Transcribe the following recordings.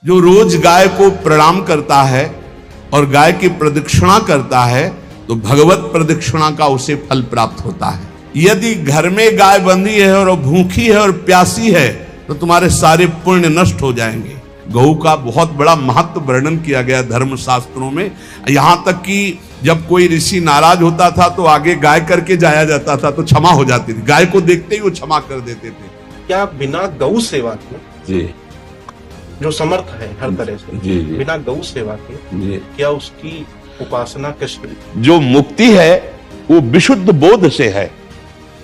जो रोज गाय को प्रणाम करता है और गाय की प्रदक्षिणा करता है तो भगवत प्रदक्षिणा का उसे फल प्राप्त होता है। यदि घर में गाय बंधी है और भूखी है और प्यासी है तो तुम्हारे सारे पुण्य नष्ट हो जाएंगे। गौ का बहुत बड़ा महत्व वर्णन किया गया धर्म शास्त्रों में, यहां तक कि जब कोई ऋषि नाराज होता था तो आगे गाय करके जाया जाता था तो क्षमा हो जाती थी। गाय को देखते ही वो क्षमा कर देते थे। क्या बिना गौ सेवा के जी जो समर्थ है हर तरह से जी जी बिना गौ सेवा के जी क्या उसकी उपासना कैसे? जो मुक्ति है वो विशुद्ध बोध से है,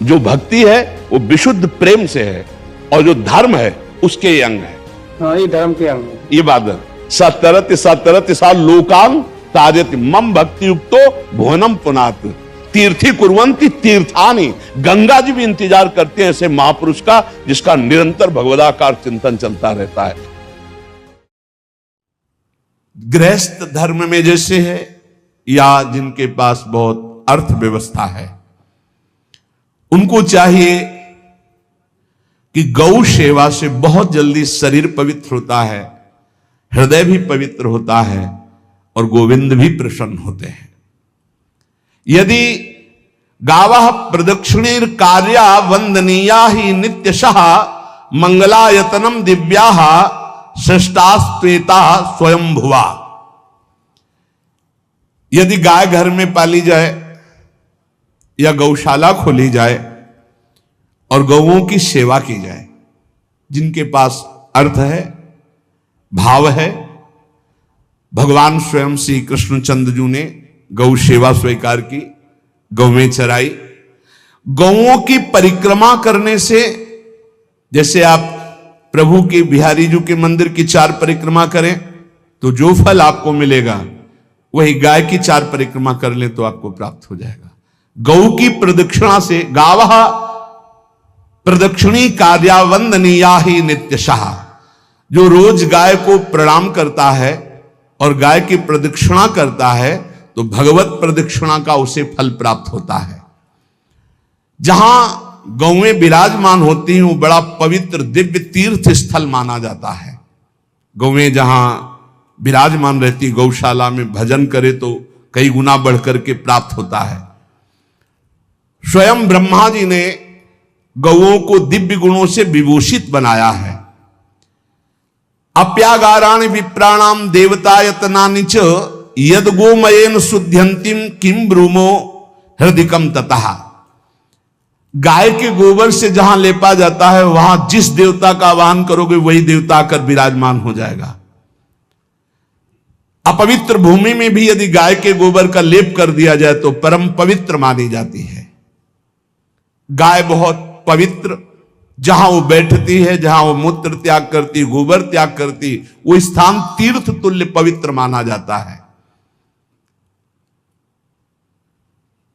जो भक्ति है वो विशुद्ध प्रेम से है, और जो धर्म है उसके ये अंग है। हाँ, ये धर्म के अंग है। ये बात है। सतरति सा लोकांग तारयति मम भक्ति युक्तो भुवनम पुनात तीर्थी कुर्वन्ति तीर्थानि। गंगा जी भी इंतजार करते हैं ऐसे महापुरुष का जिसका निरंतर भगवदाकार चिंतन चलता रहता है। गृहस्थ धर्म में जैसे है या जिनके पास बहुत अर्थव्यवस्था है उनको चाहिए कि गौ सेवा से बहुत जल्दी शरीर पवित्र होता है, हृदय भी पवित्र होता है और गोविंद भी प्रसन्न होते हैं। यदि गावः प्रदक्षिणेर कार्या वंदनीया ही नित्यशः मंगलायतनम दिव्याः श्रेष्ठास्त्वेता स्वयं भुवा। यदि गाय घर में पाली जाए या गौशाला खोली जाए और गौओं की सेवा की जाए, जिनके पास अर्थ है, भाव है, भगवान स्वयं श्री कृष्णचंद्र जी ने गौ सेवा स्वीकार की, गौवें चराई। गौओं की परिक्रमा करने से, जैसे आप प्रभु के बिहारी जी के मंदिर की 4 परिक्रमा करें तो जो फल आपको मिलेगा वही गाय की 4 परिक्रमा कर ले तो आपको प्राप्त हो जाएगा। गौ की प्रदक्षिणा से, गावः प्रदक्षिणी कार्या वंदनीया ही नित्यशः, जो रोज गाय को प्रणाम करता है और गाय की प्रदक्षिणा करता है तो भगवत प्रदक्षिणा का उसे फल प्राप्त होता है। जहां गौएं विराजमान होती हैं वो बड़ा पवित्र दिव्य तीर्थ स्थल माना जाता है। गौएं जहां विराजमान रहती, गौशाला में भजन करे तो कई गुना बढ़कर के प्राप्त होता है। स्वयं ब्रह्मा जी ने गौओं को दिव्य गुणों से विभूषित बनाया है। अप्यागाराणि विप्राणाम देवतायतनानि च यद गोमयेन शुद्ध्यंतिम किम ब्रूमो हृदिकम ततः। गाय के गोबर से जहां लेपा जाता है वहां जिस देवता का आवाहन करोगे वही देवता आकर विराजमान हो जाएगा। अपवित्र भूमि में भी यदि गाय के गोबर का लेप कर दिया जाए तो परम पवित्र मानी जाती है। गाय बहुत पवित्र, जहां वो बैठती है, जहां वो मूत्र त्याग करती, गोबर त्याग करती, वो स्थान तीर्थ तुल्य पवित्र माना जाता है।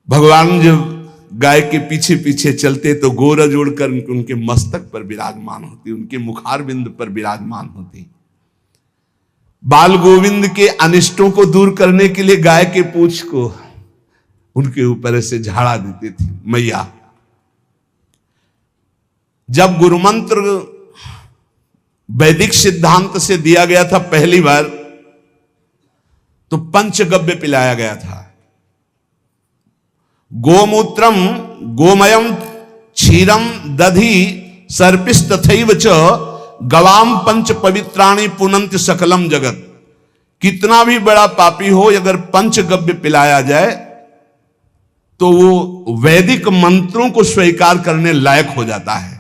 भगवान जब गाय के पीछे पीछे चलते तो गोरज उड़कर उनके मस्तक पर विराजमान होती, उनके मुखार बिंद पर विराजमान होती। बाल गोविंद के अनिष्टों को दूर करने के लिए गाय के पूंछ को उनके ऊपर ऐसे झाड़ा देती थी मैया। जब गुरुमंत्र वैदिक सिद्धांत से दिया गया था पहली बार तो पंचगव्य पिलाया गया था। गोमूत्रम गोमयम क्षीरम दधि सर्पिस्तथैव च गवाम पंच पवित्राणि पुनंत सकलम जगत। कितना भी बड़ा पापी हो अगर पंचगव्य पिलाया जाए तो वो वैदिक मंत्रों को स्वीकार करने लायक हो जाता है,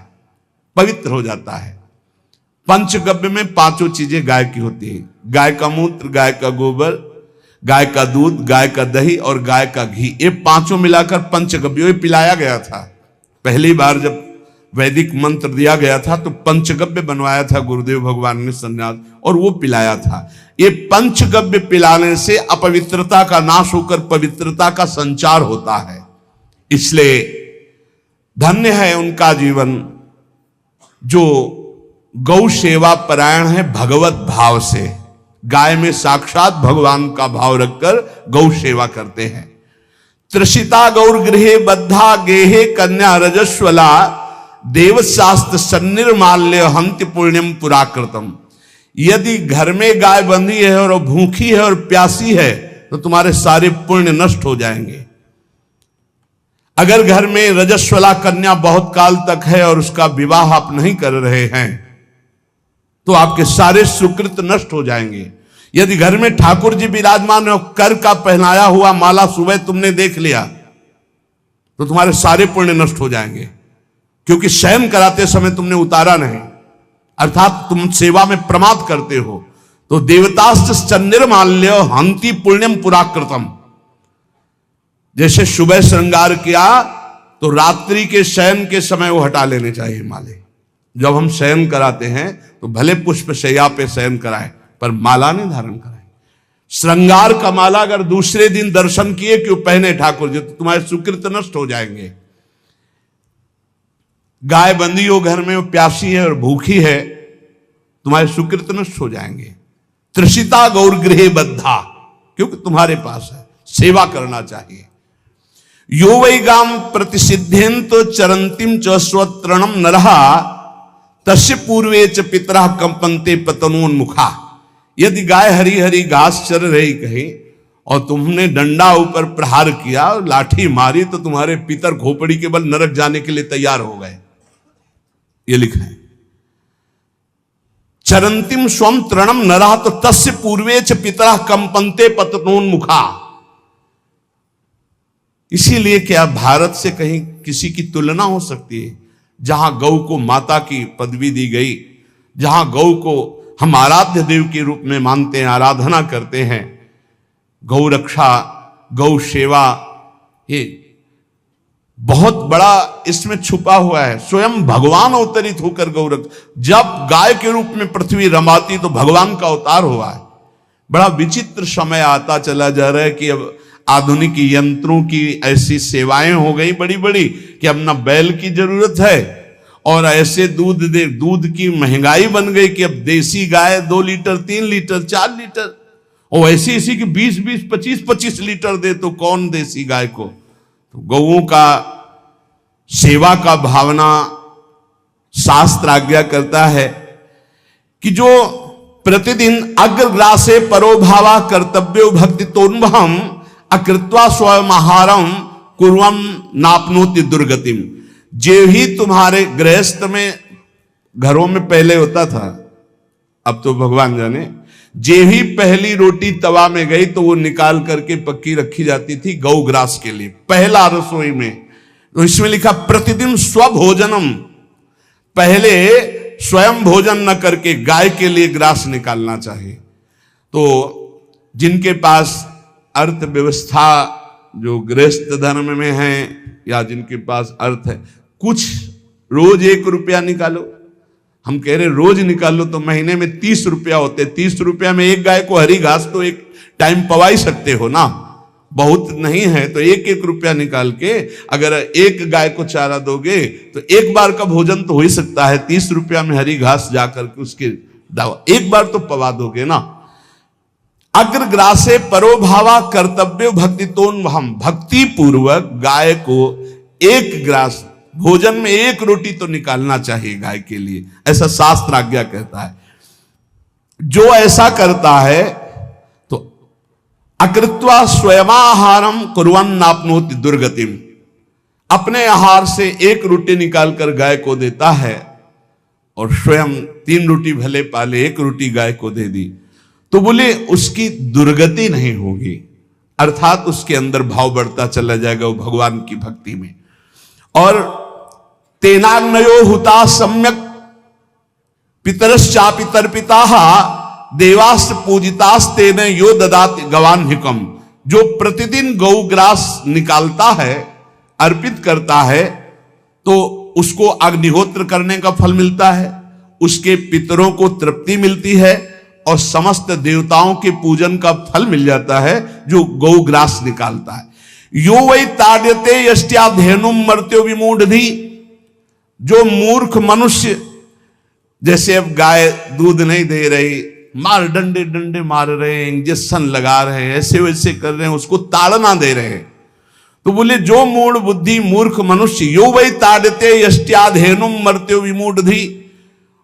पवित्र हो जाता है। पंचगव्य में 5 चीजें गाय की होती है। गाय का मूत्र, गाय का गोबर, गाय का दूध, गाय का दही और गाय का घी, ये 5 मिलाकर पंचगव्य पिलाया गया था। पहली बार जब वैदिक मंत्र दिया गया था तो पंचगव्य बनवाया था गुरुदेव भगवान ने संन्यास, और वो पिलाया था। ये पंचगव्य पिलाने से अपवित्रता का नाश होकर पवित्रता का संचार होता है। इसलिए धन्य है उनका जीवन जो गौ सेवा परायण है भगवत भाव से। गाय में साक्षात भगवान का भाव रखकर गौ सेवा करते हैं। त्रिषिता गौर गृहे बद्धा गेहे कन्या रजस्वला देवशास्त्र सन्निर्माल्य हंति पुण्यम पुराकृतम। यदि घर में गाय बंधी है और भूखी है और प्यासी है तो तुम्हारे सारे पुण्य नष्ट हो जाएंगे। अगर घर में रजस्वला कन्या बहुत काल तक है और उसका विवाह आप नहीं कर रहे हैं तो आपके सारे सुकृत नष्ट हो जाएंगे। यदि घर में ठाकुर जी विराजमान है, कर का पहनाया हुआ माला सुबह तुमने देख लिया तो तुम्हारे सारे पुण्य नष्ट हो जाएंगे, क्योंकि शयन कराते समय तुमने उतारा नहीं, अर्थात तुम सेवा में प्रमाद करते हो। तो देवताश्च चंद्रमाल्य हंति पुण्यम पुराकृतम, जैसे सुबह श्रृंगार किया तो रात्रि के शयन के समय वो हटा लेने चाहिए माले। जब हम शयन कराते हैं तो भले पुष्प शैया पे शयन कराएं पर माला नहीं धारण कराएं। श्रृंगार का माला अगर दूसरे दिन दर्शन किए क्यों पहने ठाकुर जी तो तुम्हारे सुकृत नष्ट हो जाएंगे। गाय बंदी हो घर में, वो प्यासी है और भूखी है, तुम्हारे सुकृत नष्ट हो जाएंगे। त्रिषिता गौर गृहे बद्धा, क्योंकि तुम्हारे पास है, सेवा करना चाहिए। यो वै गाम प्रतिसिद्धेन तो चरंतिम च स्वतरणम नरहा तस्य पूर्वे च पितरः कंपन्ते पतनोन्मुखा। यदि गाय हरी हरी घास चर रही कहीं और तुमने डंडा ऊपर प्रहार किया, लाठी मारी तो तुम्हारे पितर खोपड़ी के बल नरक जाने के लिए तैयार हो गए, ये लिखा है। चरंतिम स्वम तृणम नरः तो तस्य पूर्वे च पितरः कंपन्ते पतनोन्मुखा। इसीलिए क्या भारत से कहीं किसी की तुलना हो सकती है जहां गौ को माता की पदवी दी गई, जहां गौ को हम आराध्य देव के रूप में मानते हैं, आराधना करते हैं। गौ रक्षा, गौ सेवा, ये बहुत बड़ा इसमें छुपा हुआ है। स्वयं भगवान अवतरित होकर गौ रक्षा, जब गाय के रूप में पृथ्वी रमाती तो भगवान का अवतार हुआ है। बड़ा विचित्र समय आता चला जा रहा है कि अब आधुनिक यंत्रों की ऐसी सेवाएं हो गई बड़ी बड़ी कि अब ना बैल की जरूरत है और ऐसे दूध की महंगाई बन गई कि अब देसी गाय 2 लीटर 3 लीटर 4 लीटर और ऐसी ऐसी कि 20-20 25-25 लीटर दे तो कौन देसी गाय को। तो गौओं का सेवा का भावना शास्त्र आज्ञा करता है कि जो प्रतिदिन अग्रग्रासे परोभावा कर्तव्यो भक्ति तोन्वहम अकृत्वा स्वयं आहारम कुर्वम नापनोति दुर्गतिम। जे ही तुम्हारे गृहस्थ में घरों में पहले होता था, अब तो भगवान जाने, जे ही पहली रोटी तवा में गई तो वो निकाल करके पक्की रखी जाती थी गौग्रास के लिए, पहला रसोई में। तो इसमें लिखा प्रतिदिन स्वभोजनम, पहले स्वयं भोजन न करके गाय के लिए ग्रास निकालना चाहिए। तो जिनके पास अर्थव्यवस्था जो गृहस्थ धर्म में है या जिनके पास अर्थ है, कुछ रोज 1 रुपया निकालो। हम कह रहे रोज निकालो तो महीने में 30 रुपया होते, 30 रुपया में एक गाय को हरी घास तो एक टाइम पवा ही सकते हो ना, बहुत नहीं है तो 1-1 रुपया निकाल के अगर एक गाय को चारा दोगे तो एक बार का भोजन तो हो ही सकता है। 30 रुपया में हरी घास जाकर के उसके दावा एक बार तो पवा दोगे ना। अग्रग्रासे परोभावा कर्तव्य भक्ति तोन्वहम, भक्ति पूर्वक गाय को 1 ग्रास भोजन में 1 रोटी तो निकालना चाहिए गाय के लिए, ऐसा शास्त्र आज्ञा कहता है। जो ऐसा करता है तो अकृत्वा स्वयमाहारम कुर्वन् नाप्नोति दुर्गतिम, अपने आहार से 1 रोटी निकालकर गाय को देता है और स्वयं 3 रोटी भले पाले 1 रोटी गाय को दे दी तो बोले उसकी दुर्गति नहीं होगी, अर्थात उसके अंदर भाव बढ़ता चला जाएगा वो भगवान की भक्ति में। और तेनाग्नयो हुता सम्यक पितरश्चापि तर्पिताः देवास्त पूजितास्तेन यो ददाति गवान्हिकम। जो प्रतिदिन गौग्रास निकालता है, अर्पित करता है तो उसको अग्निहोत्र करने का फल मिलता है, उसके पितरों को तृप्ति मिलती है और समस्त देवताओं के पूजन का फल मिल जाता है जो गौग्रास निकालता है। यो वै ताड्यते यष्ट्याधेनुम मर्त्यो विमूढ़धि, जो मूर्ख मनुष्य, जैसे अब गाय दूध नहीं दे रही, मार डंडे डंडे मार रहे हैं, इंजेक्शन लगा रहे हैं, ऐसे वैसे कर रहे हैं, उसको ताड़ना दे रहे हैं। तो बोले जो मूढ़ बुद्धि मूर्ख मनुष्य, यो वै ताड्यते यष्ट्याधेनुम मर्त्यो विमूढ़धि,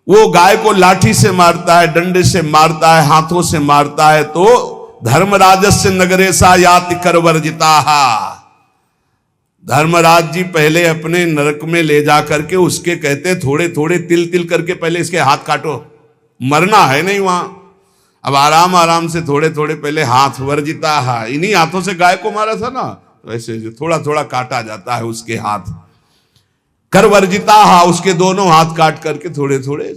वो गाय को लाठी से मारता है, डंडे से मारता है, हाथों से मारता है, तो धर्मराजस्य नगरेशा याति करवर्जिता। धर्मराज जी पहले अपने नरक में ले जा करके उसके कहते थोड़े थोड़े तिल तिल करके पहले इसके हाथ काटो, मरना है नहीं वहां। अब आराम आराम से थोड़े थोड़े पहले हाथ वर्जिता है, इन्हीं हाथों से गाय को मारा था ना, वैसे थोड़ा थोड़ा काटा जाता है उसके हाथ। कर वर्जिता हा, उसके दोनों हाथ काट करके थोड़े थोड़े।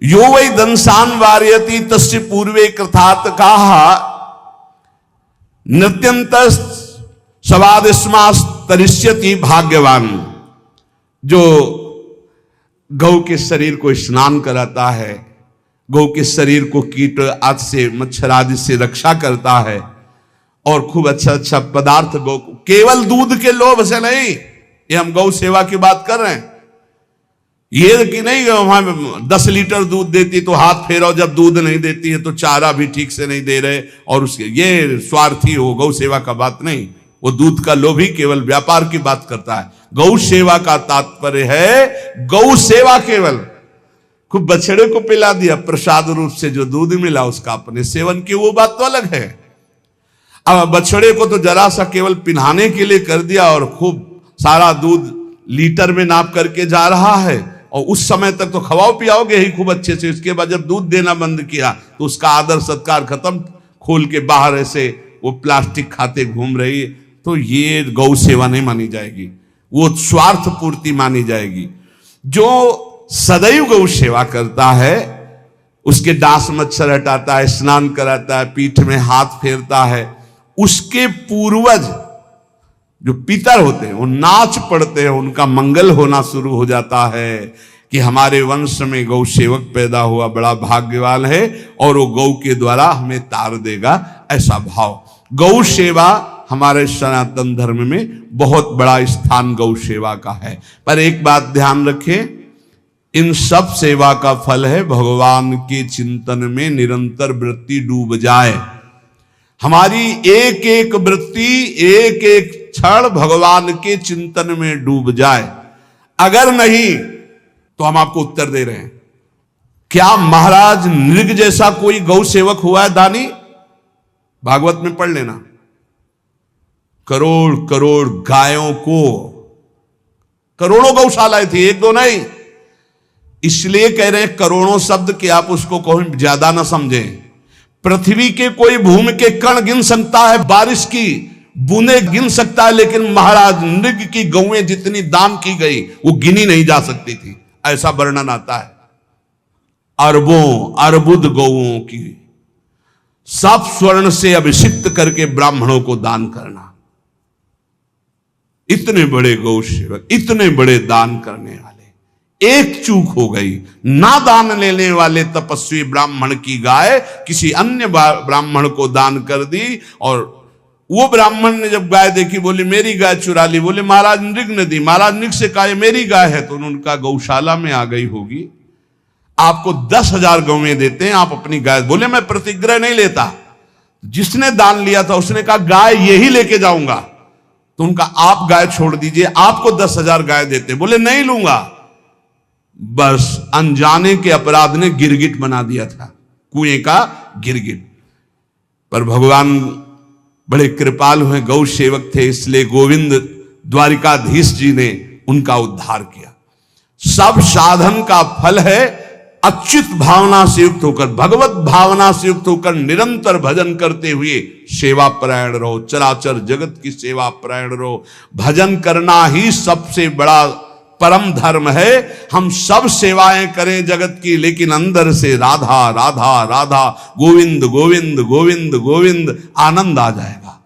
यो वै दंसान वार्यति तस्य पूर्वे कृतार्थ कहा नृत्यंत सवादिस्मास तरिष्यति भाग्यवान। जो गौ के शरीर को स्नान कराता है, गौ के शरीर को कीट आदि से मच्छर आदि से रक्षा करता है, और खूब अच्छा अच्छा पदार्थ गौ, केवल दूध के लोभ से नहीं, ये हम गौ सेवा की बात कर रहे हैं। ये कि नहीं वहां 10 लीटर दूध देती तो हाथ फेरो, जब दूध नहीं देती है तो चारा भी ठीक से नहीं दे रहे, और उसके ये स्वार्थी हो, गौ सेवा का बात नहीं। वो दूध का लोभी केवल व्यापार की बात करता है। गौ सेवा का तात्पर्य है गौ सेवा केवल, खूब बछड़े को पिला दिया प्रसाद रूप से, जो दूध मिला उसका अपने सेवन की, वो बात तो अलग है। अब बछड़े को तो जरा सा केवल पिन्हाने के लिए कर दिया, और खूब सारा दूध लीटर में नाप करके जा रहा है, और उस समय तक तो खवाओ पियाओगे ही खूब अच्छे से। उसके बाद जब दूध देना बंद किया तो उसका आदर सत्कार खत्म, खोल के बाहर ऐसे वो प्लास्टिक खाते घूम रही है, तो ये गौ सेवा नहीं मानी जाएगी, वो स्वार्थ पूर्ति मानी जाएगी। जो सदैव गौ सेवा करता है, उसके डांस मच्छर हटाता है, स्नान कराता है, पीठ में हाथ फेरता है, उसके पूर्वज जो पितर होते हैं वो नाच पड़ते हैं, उनका मंगल होना शुरू हो जाता है कि हमारे वंश में गौ सेवक पैदा हुआ, बड़ा भाग्यवान है, और वो गौ के द्वारा हमें तार देगा, ऐसा भाव। गौ सेवा हमारे सनातन धर्म में बहुत बड़ा स्थान गौ सेवा का है। पर एक बात ध्यान रखें, इन सब सेवा का फल है भगवान के चिंतन में निरंतर वृत्ति डूब जाए। हमारी एक एक वृत्ति, एक एक क्षण भगवान के चिंतन में डूब जाए। अगर नहीं तो हम आपको उत्तर दे रहे हैं, क्या महाराज नृग जैसा कोई गौ सेवक हुआ है दानी? भागवत में पढ़ लेना, करोड़ करोड़ गायों को, करोड़ों गौशालाएं थी, एक दो नहीं। इसलिए कह रहे हैं करोड़ों शब्द कि आप उसको कोई ज्यादा ना समझें। पृथ्वी के कोई भूमि के कण गिन सकता है, बारिश की बूंदे गिन सकता है, लेकिन महाराज नृग की गौएं जितनी दान की गई वो गिनी नहीं जा सकती थी, ऐसा वर्णन आता है। अरबों अर्बुद गौओं की सब स्वर्ण से अभिषिक्त करके ब्राह्मणों को दान करना। इतने बड़े गौ सेवक, इतने बड़े दान करने वाले, एक चूक हो गई, ना दान लेने वाले तपस्वी ब्राह्मण की गाय किसी अन्य ब्राह्मण को दान कर दी, और वो ब्राह्मण ने जब गाय देखी बोली मेरी गाय चुरा ली, बोले महाराज नृग ने दी। महाराज नृग से कहा मेरी गाय है, तो उनका गौशाला में आ गई होगी, आपको 10,000 गौएं देते हैं, आप अपनी गाय। बोले मैं प्रतिग्रह नहीं लेता। जिसने दान लिया था उसने कहा गाय यही लेके जाऊंगा, तो उनका आप गाय छोड़ दीजिए, आपको 10,000 गाय देते। बोले नहीं लूंगा। बस अनजाने के अपराध ने गिरगिट बना दिया था, कुएं का गिरगिट। पर भगवान बड़े कृपाल हुए, गौ सेवक थे, इसलिए गोविंद द्वारिकाधीश जी ने उनका उद्धार किया। सब साधन का फल है अच्युत भावना से युक्त होकर, भगवत भावना से युक्त होकर निरंतर भजन करते हुए सेवा परायण रहो, चराचर जगत की सेवा परायण रहो। भजन करना ही सबसे बड़ा परम धर्म है। हम सब सेवाएं करें जगत की, लेकिन अंदर से राधा राधा राधा, गोविंद गोविंद गोविंद गोविंद, आनंद आ जाएगा।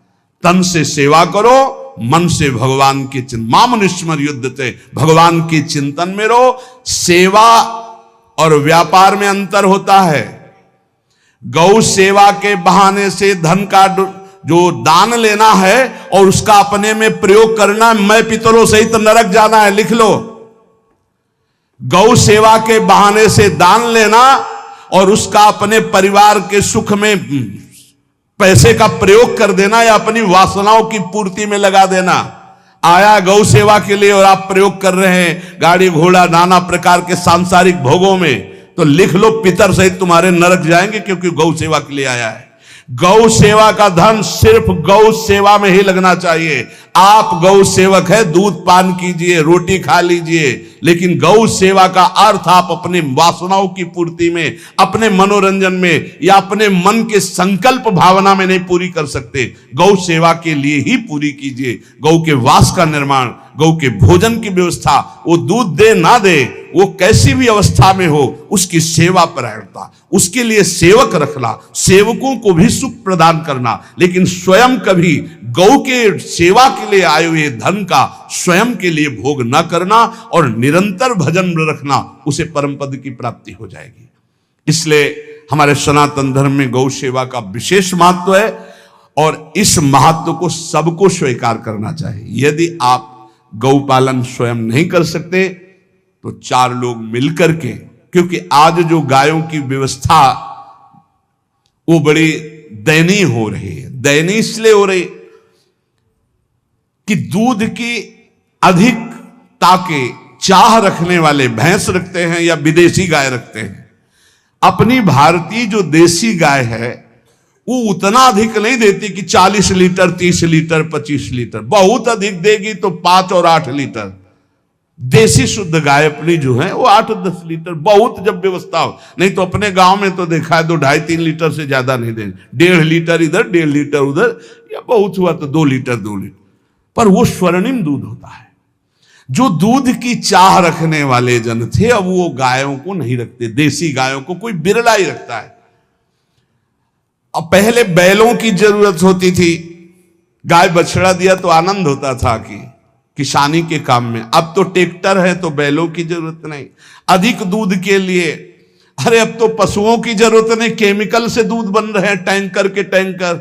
तन से सेवा करो, मन से भगवान के चिंतन, मामनुष्मर युद्ध से भगवान के चिंतन में रहो। सेवा और व्यापार में अंतर होता है। गौ सेवा के बहाने से धन का जो दान लेना है और उसका अपने में प्रयोग करना, मैं पितरों सहित नरक जाना है, लिख लो। गौ सेवा के बहाने से दान लेना और उसका अपने परिवार के सुख में पैसे का प्रयोग कर देना या अपनी वासनाओं की पूर्ति में लगा देना, आया गौ सेवा के लिए और आप प्रयोग कर रहे हैं गाड़ी घोड़ा नाना प्रकार के सांसारिक भोगों में, तो लिख लो पितर सहित तुम्हारे नरक जाएंगे, क्योंकि गौ सेवा के लिए आया है। गौ सेवा का धन सिर्फ गौ सेवा में ही लगना चाहिए। आप गौ सेवक है, दूध पान कीजिए, रोटी खा लीजिए, लेकिन गौ सेवा का अर्थ आप अपने वासनाओं की पूर्ति में, अपने मनोरंजन में या अपने मन के संकल्प भावना में नहीं पूरी कर सकते। गौ सेवा के लिए ही पूरी कीजिए। गौ के वास का निर्माण, गौ के भोजन की व्यवस्था, वो दूध दे ना दे, वो कैसी भी अवस्था में हो, उसकी सेवा परायणता, उसके लिए सेवक रखना, सेवकों को भी सुख प्रदान करना, लेकिन स्वयं कभी गौ के सेवा के लिए आए हुए धन का स्वयं के लिए भोग न करना और निरंतर भजन रखना, उसे परम पद की प्राप्ति हो जाएगी। इसलिए हमारे सनातन धर्म में गौ सेवा का विशेष महत्व है और इस महत्व को सबको स्वीकार करना चाहिए। यदि आप गौ पालन स्वयं नहीं कर सकते तो 4 लोग मिलकर के, क्योंकि आज जो गायों की व्यवस्था वो बड़ी दयनीय हो रही है। दयनीय इसलिए हो रही कि दूध की अधिकता के चाह रखने वाले भैंस रखते हैं या विदेशी गाय रखते हैं। अपनी भारतीय जो देसी गाय है वो उतना अधिक नहीं देती कि 40 लीटर 30 लीटर 25 लीटर, बहुत अधिक देगी तो 5 और 8 लीटर। देसी शुद्ध गाय अपनी जो है वो 8-10 लीटर, बहुत जब व्यवस्था हो। नहीं तो अपने गांव में तो देखा है 2-2.5-3 लीटर से ज्यादा नहीं देंगे। 1.5 लीटर इधर 1.5 लीटर उधर, या बहुत हुआ तो 2 लीटर 2 लीटर, पर वो स्वर्णिम दूध होता है। जो दूध की चाह रखने वाले जन थे अब वो गायों को नहीं रखते, देसी गायों को कोई बिरला ही रखता है। अब पहले बैलों की जरूरत होती थी, गाय बछड़ा दिया तो आनंद होता था कि किसानी के काम में। अब तो ट्रैक्टर है तो बैलों की जरूरत नहीं। अधिक दूध के लिए अरे अब तो पशुओं की जरूरत नहीं, केमिकल से दूध बन रहे हैं, टैंकर के टैंकर।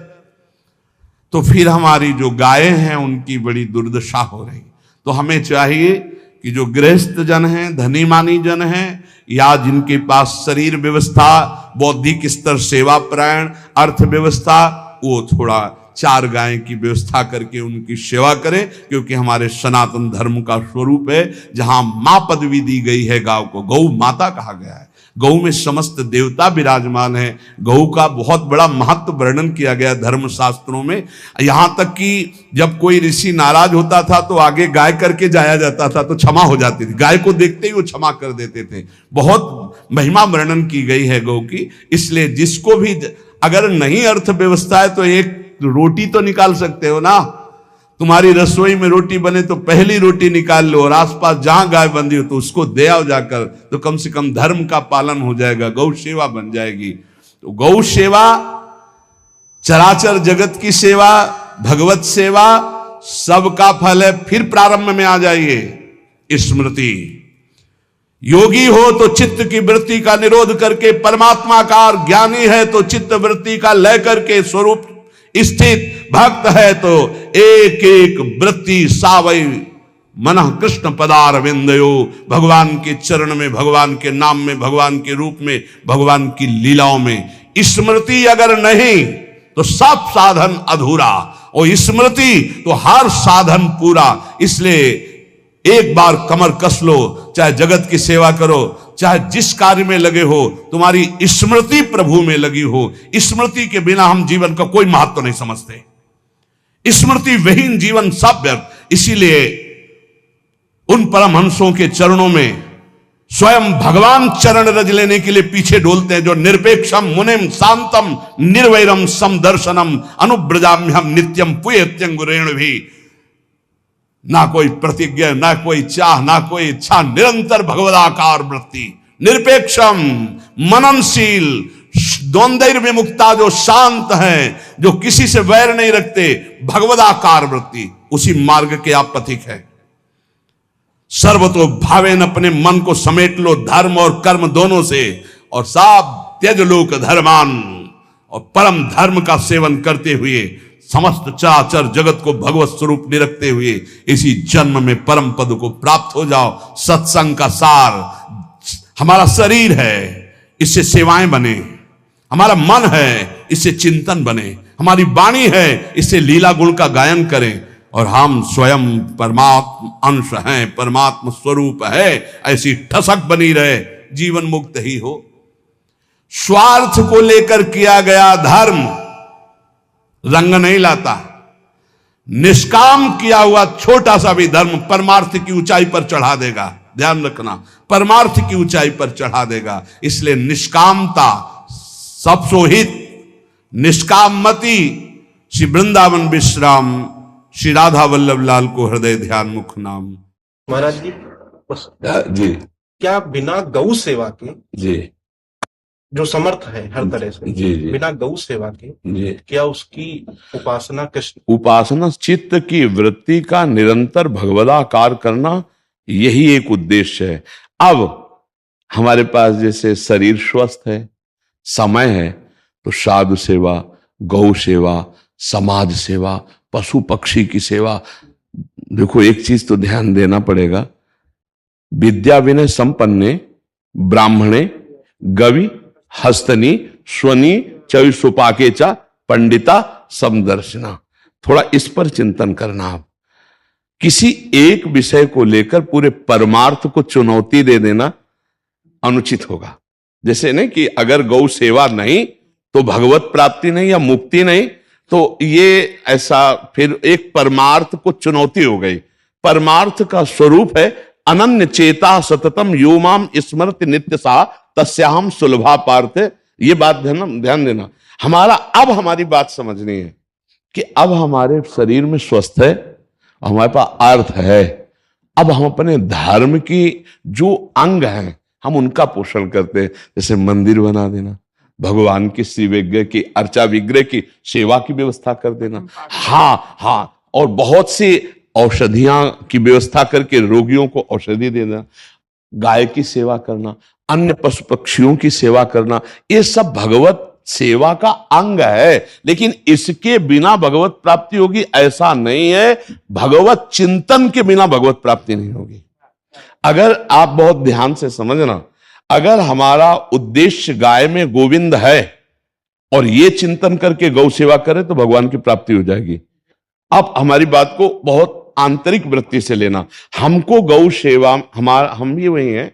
तो फिर हमारी जो गायें हैं उनकी बड़ी दुर्दशा हो रही। तो हमें चाहिए कि जो गृहस्थ जन हैं, धनी मानी जन हैं, या जिनके पास शरीर व्यवस्था, बौद्धिक स्तर सेवा परायण, अर्थव्यवस्था, वो थोड़ा 4 गाय की व्यवस्था करके उनकी सेवा करें, क्योंकि हमारे सनातन धर्म का स्वरूप है। जहां मां पदवी दी गई है गांव को, गौ माता कहा गया है। गौ में समस्त देवता विराजमान है। गौ का बहुत बड़ा महत्व वर्णन किया गया धर्म शास्त्रों में। यहां तक कि जब कोई ऋषि नाराज होता था तो आगे गाय करके जाया जाता था तो क्षमा हो जाती थी। गाय को देखते ही वो क्षमा कर देते थे। बहुत महिमा वर्णन की गई है गौ की। इसलिए जिसको भी, अगर नहीं अर्थव्यवस्था है तो एक रोटी तो निकाल सकते हो ना। तुम्हारी रसोई में रोटी बने तो पहली रोटी निकाल लो, और आसपास जहां गाय बंधी हो तो उसको दे आओ जाकर, तो कम से कम धर्म का पालन हो जाएगा, गौ सेवा बन जाएगी। तो गौ सेवा, चराचर जगत की सेवा, भगवत सेवा, सबका फल है। फिर प्रारंभ में आ जाइए स्मृति। योगी हो तो चित्त की वृत्ति का निरोध करके परमात्माकार, ज्ञानी है तो चित्त वृत्ति का लय करके स्वरूप स्थित, भक्त है तो एक एक वृत्ति सावई मनः कृष्ण पदार विंदयो। भगवान के चरण में, भगवान के नाम में, भगवान के रूप में, भगवान की लीलाओं में स्मृति अगर नहीं तो सब साधन अधूरा, और स्मृति तो हर साधन पूरा। इसलिए एक बार कमर कस लो, चाहे जगत की सेवा करो, चाहे जिस कार्य में लगे हो, तुम्हारी स्मृति प्रभु में लगी हो। स्मृति के बिना हम जीवन का कोई महत्व नहीं समझते। स्मृति विहीन जीवन सब व्यर्थ। इसीलिए उन परमहंसों के चरणों में स्वयं भगवान चरण रज लेने के लिए पीछे डोलते हैं, जो निरपेक्षम मुनिम शांतम निर्वैरम समदर्शनम अनुब्रजाम्यहम नित्यम पुयत्यंगुरेण भी। ना कोई प्रतिज्ञा, ना कोई चाह, ना कोई इच्छा, निरंतर भगवदाकार वृत्ति, निरपेक्षम मननशील, द्वंद्व विमुक्ता, जो शांत हैं, जो किसी से वैर नहीं रखते, भगवदाकार वृत्ति, उसी मार्ग के आप पथिक है। सर्वतो भावेन, अपने मन को समेट लो धर्म और कर्म दोनों से, और साब त्यज लोक धर्मान, और परम धर्म का सेवन करते हुए समस्त चराचर जगत को भगवत स्वरूप निरखते हुए इसी जन्म में परम पद को प्राप्त हो जाओ। सत्संग का सार हमारा शरीर है, इससे सेवाएं बने। हमारा मन है, इससे चिंतन बने। हमारी वाणी है, इससे लीला गुण का गायन करें। और हम स्वयं परमात्म अंश हैं, परमात्म स्वरूप है, ऐसी ठसक बनी रहे, जीवन मुक्त ही हो। स्वार्थ को लेकर किया गया धर्म रंग नहीं लाता। निष्काम किया हुआ छोटा सा भी धर्म परमार्थ की ऊंचाई पर चढ़ा देगा। ध्यान रखना, परमार्थ की ऊंचाई पर चढ़ा देगा। इसलिए निष्कामता सब सोहित, निष्कामति। श्री वृंदावन विश्राम श्री राधा वल्लभ लाल को हृदय ध्यान मुख नाम। महाराज जी बस जी क्या बिना गौ सेवा के, जी जो समर्थ है हर तरह से, जी जी बिना गौ सेवा के जी क्या उसकी उपासना कृष्ण? उपासना चित्त की वृत्ति का निरंतर भगवदाकार करना, यही एक उद्देश्य है। अब हमारे पास जैसे शरीर स्वस्थ है, समय है, तो साधु सेवा, गौ सेवा, समाज सेवा, पशु पक्षी की सेवा। देखो एक चीज तो ध्यान देना पड़ेगा, विद्या विनय संपन्ने ब्राह्मणे गवि हस्तनी स्वनी चविसुपाके चा पंडिता समदर्शना। थोड़ा इस पर चिंतन करना। आप किसी एक विषय को लेकर पूरे परमार्थ को चुनौती दे देना अनुचित होगा। जैसे नहीं कि अगर गौ सेवा नहीं तो भगवत प्राप्ति नहीं या मुक्ति नहीं, तो ये ऐसा फिर एक परमार्थ को चुनौती हो गई। परमार्थ का स्वरूप है अनन्य चेता सततम यो माम स्मरति नित्य सा तस्याहम सुलभा पार्थ। ये बात ध्यान देना। हमारी बात समझनी है कि अब हमारे शरीर में स्वस्थ है, हमारे पास अर्थ है। अब हम अपने धर्म की जो अंग हैं हम उनका पोषण करते हैं। जैसे मंदिर बना देना, भगवान की श्री विग्रह की अर्चा विग्रह की सेवा की व्यवस्था कर देना। हाँ, और बहुत सी औषधियां की व्यवस्था करके रोगियों को औषधि देना, गाय की सेवा करना, अन्य पशु पक्षियों की सेवा करना, ये सब भगवत सेवा का अंग है। लेकिन इसके बिना भगवत प्राप्ति होगी ऐसा नहीं है। भगवत चिंतन के बिना भगवत प्राप्ति नहीं होगी। अगर आप बहुत ध्यान से समझना, अगर हमारा उद्देश्य गाय में गोविंद है और ये चिंतन करके गौ सेवा करें तो भगवान की प्राप्ति हो जाएगी। अब हमारी बात को बहुत आंतरिक वृत्ति से लेना। हमको गौ सेवा, हम ये वही है